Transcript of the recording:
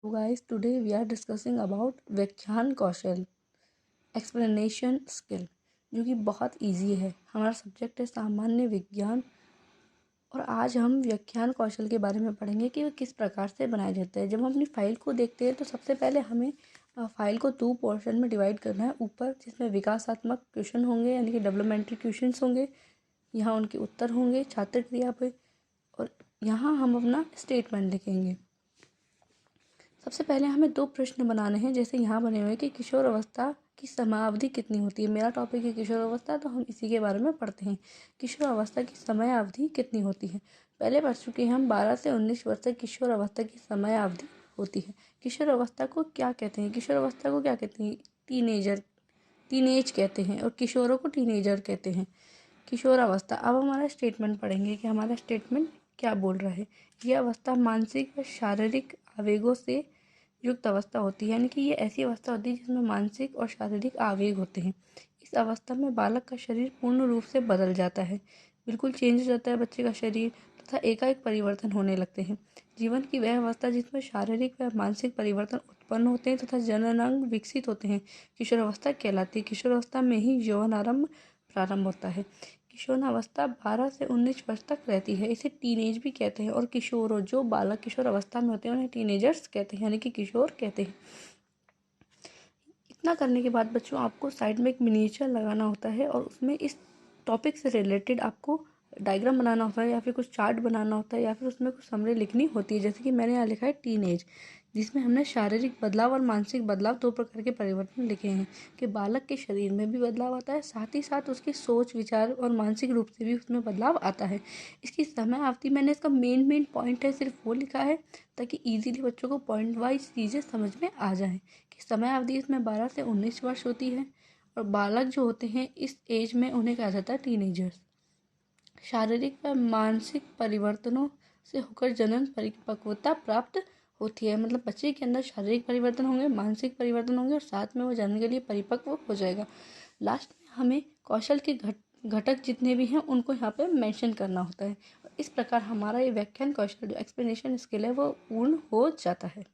So guys, today we are discussing about व्याख्यान कौशल explanation skill, जो कि बहुत इजी है। हमारा सब्जेक्ट है सामान्य विज्ञान और आज हम व्याख्यान कौशल के बारे में पढ़ेंगे कि वह किस प्रकार से बनाया जाता है। जब हम अपनी फाइल को देखते हैं तो सबसे पहले हमें फाइल को 2 पोर्शन में डिवाइड करना है। ऊपर जिसमें विकासात्मक क्वेश्चन होंगे यानी कि डेवलपमेंटल क्वेश्चंस होंगे, यहाँ उनके उत्तर होंगे छात्र क्रिया पे, और यहाँ हम अपना स्टेटमेंट लिखेंगे। सबसे पहले हमें 2 प्रश्न बनाने हैं, जैसे यहाँ बने हुए कि किशोर अवस्था की समयावधि कितनी होती है। मेरा टॉपिक है किशोर अवस्था, तो हम इसी के बारे में पढ़ते हैं। किशोर अवस्था की समयावधि कितनी होती है। पहले पढ़ चुके हैं हम 12 से 19 वर्ष तक किशोर अवस्था की समयावधि होती है। किशोर अवस्था को क्या कहते हैं? किशोर अवस्था को क्या कहते हैं? टीनेज कहते हैं, और किशोरों को टीनेजर कहते हैं। किशोर अवस्था। अब हमारा स्टेटमेंट पढ़ेंगे कि हमारा स्टेटमेंट क्या बोल रहा है। यह अवस्था मानसिक व शारीरिक आवेगों से युक्त अवस्था होती है, यानी कि ये ऐसी अवस्था होती है जिसमें मानसिक और शारीरिक आवेग होते हैं। इस अवस्था में बालक का शरीर पूर्ण रूप से बदल जाता है, बिल्कुल चेंज हो जाता है बच्चे का शरीर, तथा एकाएक परिवर्तन होने लगते हैं। जीवन की वह अवस्था जिसमें शारीरिक व मानसिक परिवर्तन उत्पन्न होते हैं तथा जननांग विकसित होते हैं, किशोर अवस्था कहलाती है। किशोर अवस्था में ही यौवन आरंभ प्रारंभ होता है। किशोरावस्था 12 से 19 वर्ष तक रहती है। इसे टीनेज भी कहते हैं, और किशोरों जो बालक किशोर अवस्था में होते हैं उन्हें टीनेजर्स कहते हैं, यानी कि किशोर कहते हैं। इतना करने के बाद बच्चों आपको साइड में एक मिनिएचर लगाना होता है, और उसमें इस टॉपिक से रिलेटेड आपको डायग्राम बनाना होता है, या फिर कुछ चार्ट बनाना होता है, या फिर उसमें कुछ समरी लिखनी होती है। जैसे कि मैंने यहाँ लिखा है टीनेज, जिसमें हमने शारीरिक बदलाव और मानसिक बदलाव 2 प्रकार के परिवर्तन लिखे हैं कि बालक के शरीर में भी बदलाव आता है, साथ ही साथ उसकी सोच विचार और मानसिक रूप से भी उसमें बदलाव आता है। इसकी समय अवधि मैंने इसका मेन पॉइंट है सिर्फ वो लिखा है, ताकि ईजिली बच्चों को पॉइंट वाइज चीज़ें समझ में आ जाएँ कि समय अवधि इसमें 12 से 19 वर्ष होती है, और बालक जो होते हैं इस एज में उन्हें कहा जाता है टीनेजर्स। शारीरिक व मानसिक परिवर्तनों से होकर जनन परिपक्वता प्राप्त होती है। मतलब बच्चे के अंदर शारीरिक परिवर्तन होंगे, मानसिक परिवर्तन होंगे, और साथ में वो जनन के लिए परिपक्व हो जाएगा। लास्ट में हमें कौशल के घटक जितने भी हैं उनको यहाँ पे मेंशन करना होता है। इस प्रकार हमारा ये व्याख्यान कौशल जो एक्सप्लेनेशन स्किल है वो पूर्ण हो जाता है।